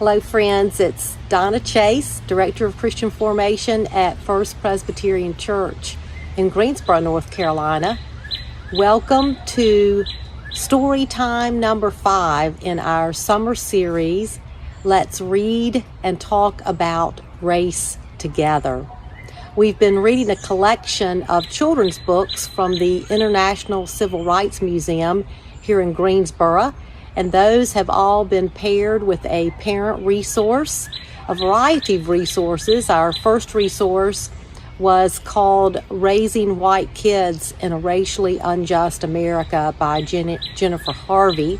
Hello friends, it's Donna Chase, Director of Christian Formation at First Presbyterian Church in Greensboro, North Carolina. Welcome to story time number 5 in our summer series, Let's Read and Talk About Race Together. We've been reading a collection of children's books from the International Civil Rights Museum here in Greensboro, and those have all been paired with a parent resource, a variety of resources. Our first resource was called Raising White Kids in a Racially Unjust America by Jennifer Harvey.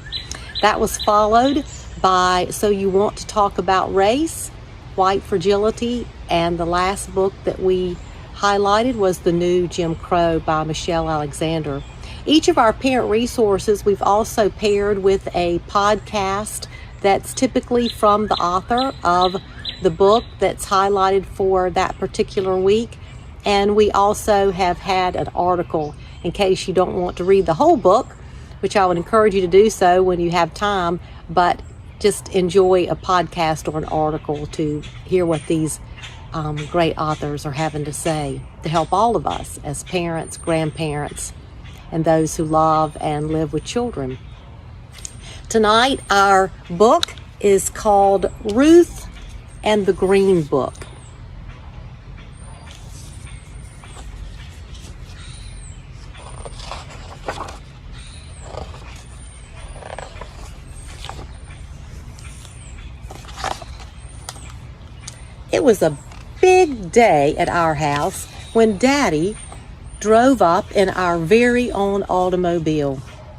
That was followed by So You Want to Talk About Race, White Fragility, and the last book that we highlighted was The New Jim Crow by Michelle Alexander. Each of our parent resources we've also paired with a podcast that's typically from the author of the book that's highlighted for that particular week. And we also have had an article in case you don't want to read the whole book, which I would encourage you to do so when you have time, but just enjoy a podcast or an article to hear what these great authors are having to say to help all of us as parents, grandparents, and those who love and live with children. Tonight, our book is called Ruth and the Green Book. It was a big day at our house when Daddy drove up in our very own automobile,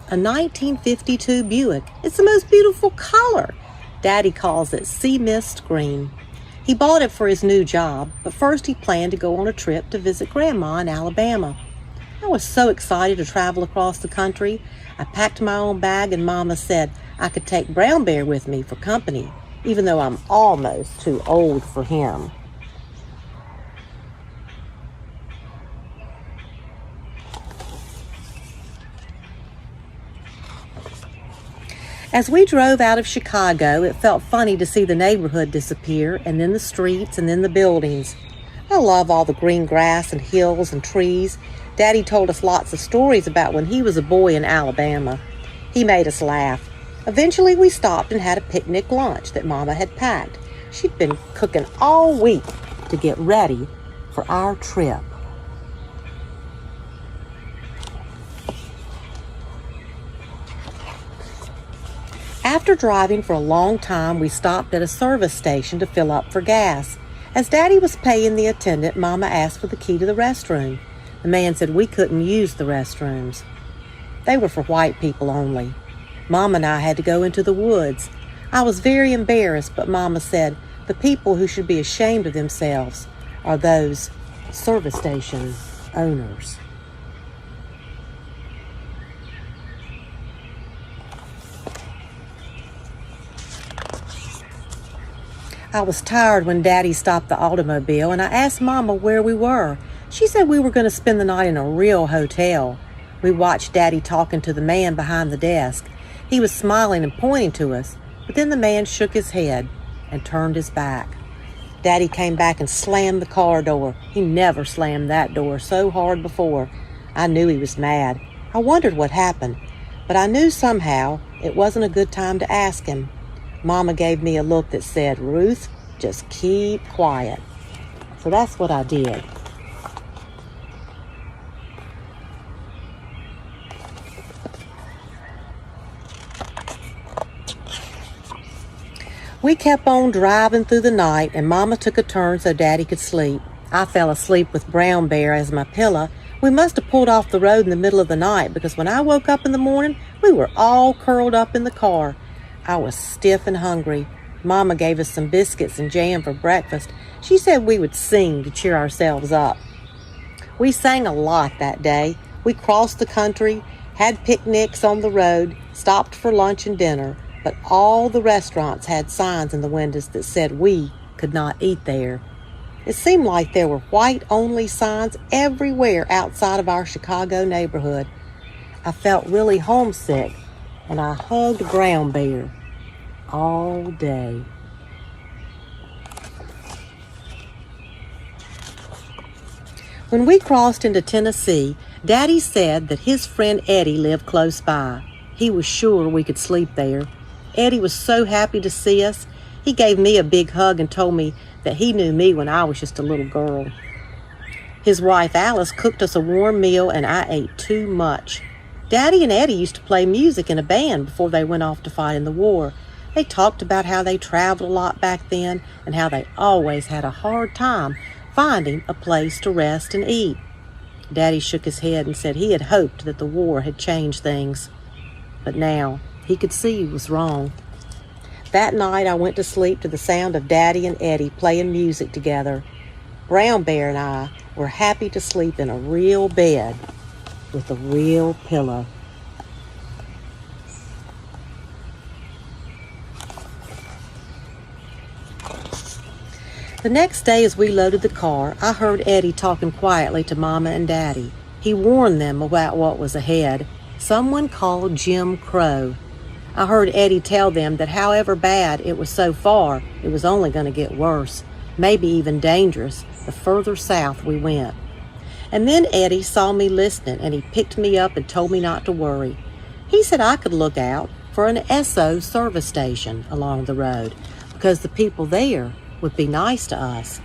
a 1952 Buick. It's the most beautiful color. Daddy calls it sea mist green. He bought it for his new job, but first he planned to go on a trip to visit Grandma in Alabama. I was so excited to travel across the country. I packed my own bag and Mama said I could take Brown Bear with me for company, even though I'm almost too old for him. As we drove out of Chicago, it felt funny to see the neighborhood disappear, and then the streets, and then the buildings. I love all the green grass and hills and trees. Daddy told us lots of stories about when he was a boy in Alabama. He made us laugh. Eventually, we stopped and had a picnic lunch that Mama had packed. She'd been cooking all week to get ready for our trip. After driving for a long time, we stopped at a service station to fill up for gas. As Daddy was paying the attendant, Mama asked for the key to the restroom. The man said we couldn't use the restrooms. They were for white people only. Mama and I had to go into the woods. I was very embarrassed, but Mama said the people who should be ashamed of themselves are those service station owners. I was tired when Daddy stopped the automobile, and I asked Mama where we were. She said we were going to spend the night in a real hotel. We watched Daddy talking to the man behind the desk. He was smiling and pointing to us, but then the man shook his head and turned his back. Daddy came back and slammed the car door. He never slammed that door so hard before. I knew he was mad. I wondered what happened, but I knew somehow it wasn't a good time to ask him. Mama gave me a look that said, "Ruth, just keep quiet." So that's what I did. We kept on driving through the night, and Mama took a turn so Daddy could sleep. I fell asleep with Brown Bear as my pillow. We must have pulled off the road in the middle of the night, because when I woke up in the morning, we were all curled up in the car. I was stiff and hungry. Mama gave us some biscuits and jam for breakfast. She said we would sing to cheer ourselves up. We sang a lot that day. We crossed the country, had picnics on the road, stopped for lunch and dinner, but all the restaurants had signs in the windows that said we could not eat there. It seemed like there were white-only signs everywhere outside of our Chicago neighborhood. I felt really homesick, and I hugged Brown Bear all day. When we crossed into Tennessee, Daddy said that his friend Eddie lived close by. He was sure we could sleep there. Eddie was so happy to see us. He gave me a big hug and told me that he knew me when I was just a little girl. His wife Alice cooked us a warm meal, and I ate too much. Daddy and Eddie used to play music in a band before they went off to fight in the war. They talked about how they traveled a lot back then and how they always had a hard time finding a place to rest and eat. Daddy shook his head and said he had hoped that the war had changed things. But now he could see he was wrong. That night I went to sleep to the sound of Daddy and Eddie playing music together. Brown Bear and I were happy to sleep in a real bed with a real pillow. The next day as we loaded the car, I heard Eddie talking quietly to Mama and Daddy. He warned them about what was ahead. Someone called Jim Crow. I heard Eddie tell them that however bad it was so far, it was only going to get worse, maybe even dangerous, the further south we went. And then Eddie saw me listening, and he picked me up and told me not to worry. He said I could look out for an Esso service station along the road because the people there would be nice to us.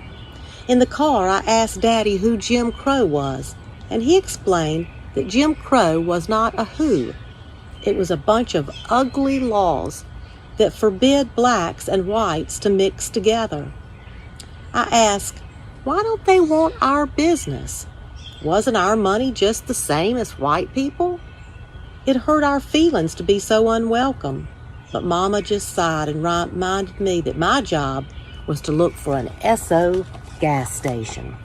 In the car, I asked Daddy who Jim Crow was, and he explained that Jim Crow was not a who. It was a bunch of ugly laws that forbid blacks and whites to mix together. I asked, why don't they want our business? Wasn't our money just the same as white people? It hurt our feelings to be so unwelcome, but Mama just sighed and reminded me that my job was to look for an Esso gas station.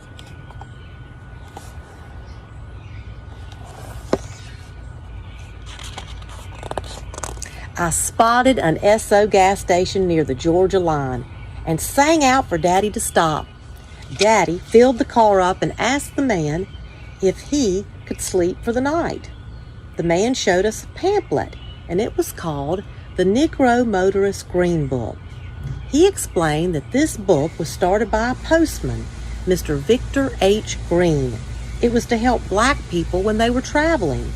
I spotted an Esso gas station near the Georgia line and sang out for Daddy to stop. Daddy filled the car up and asked the man if he could sleep for the night. The man showed us a pamphlet, and it was called the Negro Motorist Green Book. He explained that this book was started by a postman, Mr. Victor H. Green. It was to help black people when they were traveling.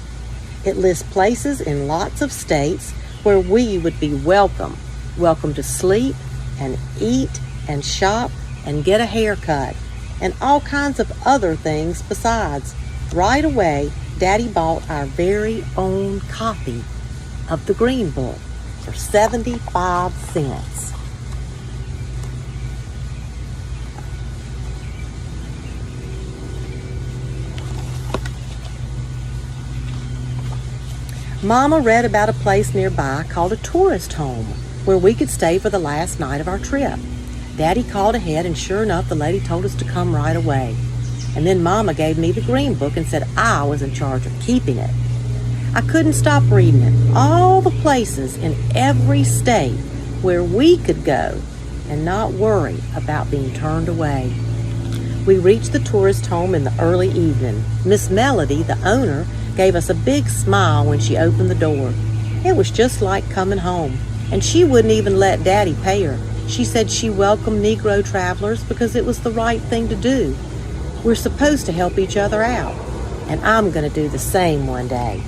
It lists places in lots of states where we would be welcome to sleep and eat and shop and get a haircut and all kinds of other things besides. Right away, Daddy bought our very own copy of the Green Book for 75 cents. Mama read about a place nearby called a tourist home where we could stay for the last night of our trip. Daddy called ahead, and sure enough, the lady told us to come right away. And then Mama gave me the Green Book and said I was in charge of keeping it. I couldn't stop reading it. All the places in every state where we could go and not worry about being turned away. We reached the tourist home in the early evening. Miss Melody, the owner, gave us a big smile when she opened the door. It was just like coming home, and she wouldn't even let Daddy pay her. She said she welcomed Negro travelers because it was the right thing to do. We're supposed to help each other out, and I'm going to do the same one day.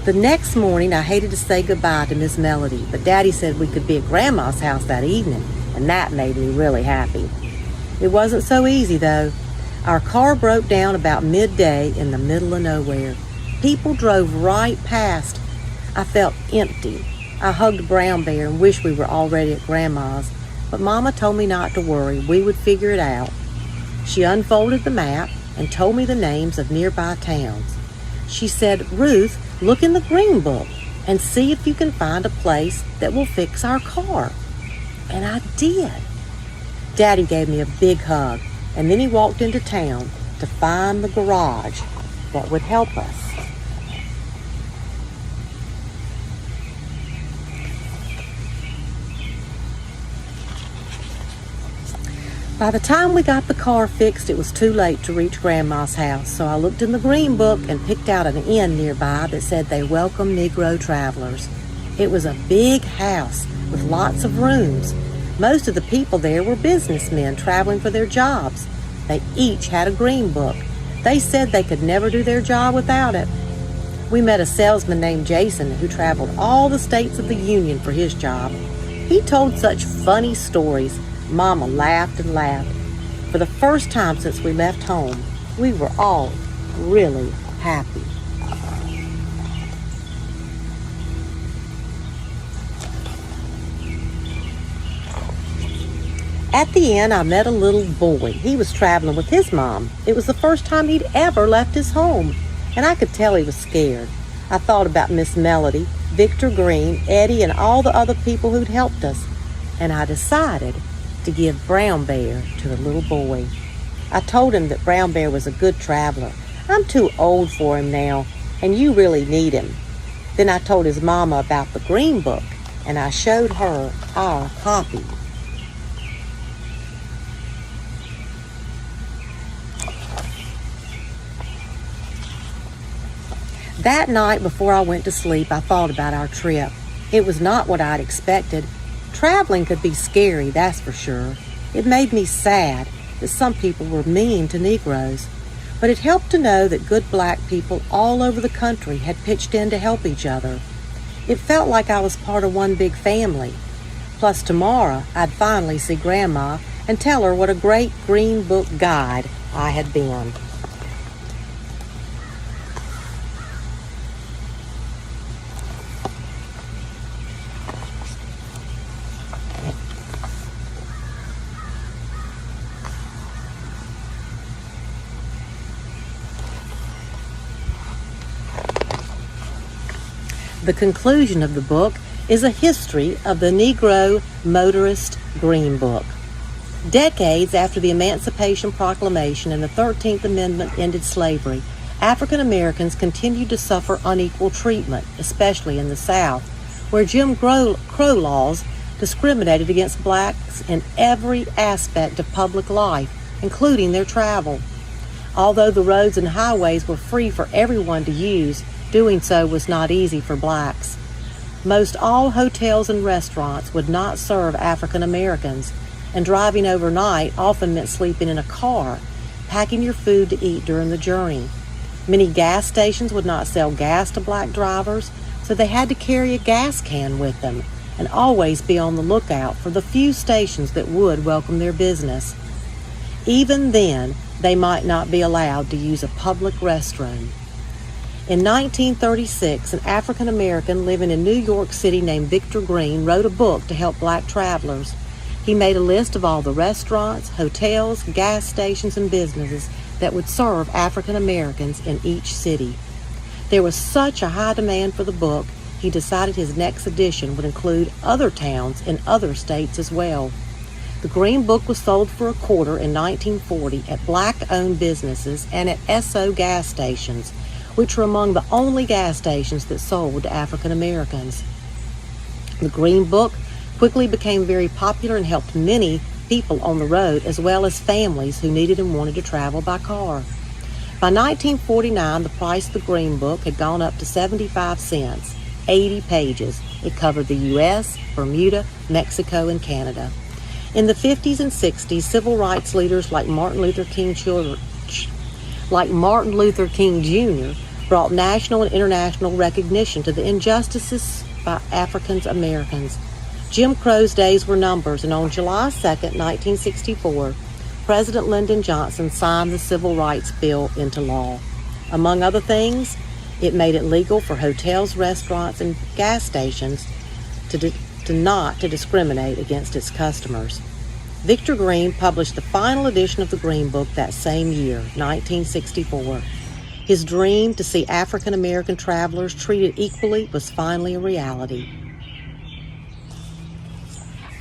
The next morning, I hated to say goodbye to Miss Melody, but Daddy said we could be at Grandma's house that evening, and that made me really happy. It wasn't so easy, though. Our car broke down about midday in the middle of nowhere. People drove right past. I felt empty. I hugged Brown Bear and wished we were already at Grandma's, but Mama told me not to worry. We would figure it out. She unfolded the map and told me the names of nearby towns. She said, "Ruth, look in the Green Book and see if you can find a place that will fix our car." And I did. Daddy gave me a big hug, and then he walked into town to find the garage that would help us. By the time we got the car fixed, it was too late to reach Grandma's house, so I looked in the Green Book and picked out an inn nearby that said they welcome Negro travelers. It was a big house with lots of rooms. Most of the people there were businessmen traveling for their jobs. They each had a green book. They said they could never do their job without it. We met a salesman named Jason who traveled all the states of the Union for his job. He told such funny stories. Mama laughed and laughed. For the first time since we left home, we were all really happy. At the inn, I met a little boy. He was traveling with his mom. It was the first time he'd ever left his home, and I could tell he was scared. I thought about Miss Melody, Victor Green, Eddie, and all the other people who'd helped us, and I decided to give Brown Bear to the little boy. I told him that Brown Bear was a good traveler. I'm too old for him now, and you really need him. Then I told his mama about the green book, and I showed her our copy. That night before I went to sleep, I thought about our trip. It was not what I'd expected. Traveling could be scary, that's for sure. It made me sad that some people were mean to Negroes. But it helped to know that good black people all over the country had pitched in to help each other. It felt like I was part of one big family. Plus tomorrow, I'd finally see Grandma and tell her what a great green book guide I had been. The conclusion of the book is a history of the Negro Motorist Green Book. Decades after the Emancipation Proclamation and the 13th Amendment ended slavery, African Americans continued to suffer unequal treatment, especially in the South, where Jim Crow laws discriminated against blacks in every aspect of public life, including their travel. Although the roads and highways were free for everyone to use, doing so was not easy for blacks. Most all hotels and restaurants would not serve African Americans, and driving overnight often meant sleeping in a car, packing your food to eat during the journey. Many gas stations would not sell gas to black drivers, so they had to carry a gas can with them and always be on the lookout for the few stations that would welcome their business. Even then, they might not be allowed to use a public restroom. In 1936, an African American living in New York City named Victor Green wrote a book to help black travelers. He made a list of all the restaurants, hotels, gas stations, and businesses that would serve African Americans in each city. There was such a high demand for the book, he decided his next edition would include other towns in other states as well. The Green Book was sold for a quarter in 1940 at black-owned businesses and at Esso gas stations, which were among the only gas stations that sold to African Americans. The Green Book quickly became very popular and helped many people on the road, as well as families who needed and wanted to travel by car. By 1949, the price of the Green Book had gone up to 75 cents, 80 pages. It covered the U.S., Bermuda, Mexico, and Canada. In the 50s and 60s, civil rights leaders like Martin Luther King Jr. brought national and international recognition to the injustices by African Americans. Jim Crow's days were numbers, and on July 2, 1964, President Lyndon Johnson signed the Civil Rights Bill into law. Among other things, it made it legal for hotels, restaurants, and gas stations not to discriminate against its customers. Victor Green published the final edition of the Green Book that same year, 1964. His dream to see African American travelers treated equally was finally a reality.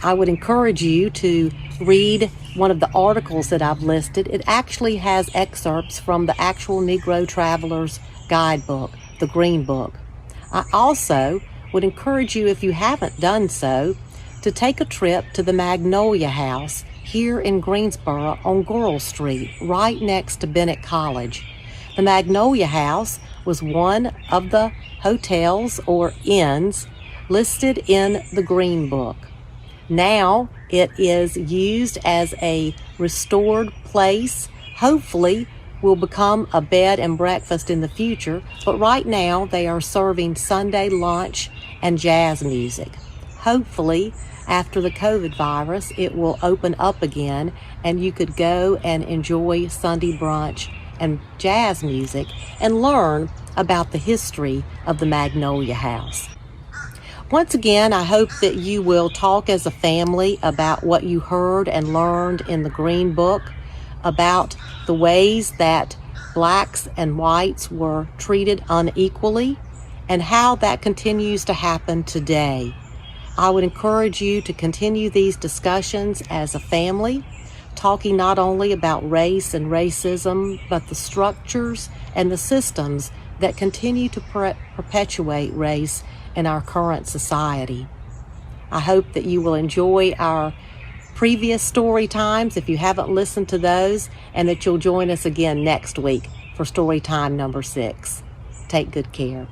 I would encourage you to read one of the articles that I've listed. It actually has excerpts from the actual Negro Traveler's Guidebook, the Green Book. I also would encourage you, if you haven't done so, to take a trip to the Magnolia House here in Greensboro on Girl Street, right next to Bennett College. The Magnolia House was one of the hotels or inns listed in the Green Book. Now it is used as a restored place. Hopefully will become a bed and breakfast in the future, but right now they are serving Sunday lunch and jazz music. Hopefully, after the COVID virus, it will open up again and you could go and enjoy Sunday brunch and jazz music and learn about the history of the Magnolia House. Once again, I hope that you will talk as a family about what you heard and learned in the Green Book, about the ways that blacks and whites were treated unequally, and how that continues to happen today. I would encourage you to continue these discussions as a family, talking not only about race and racism, but the structures and the systems that continue to perpetuate race in our current society. I hope that you will enjoy our previous story times if you haven't listened to those, and that you'll join us again next week for story time number 6. Take good care.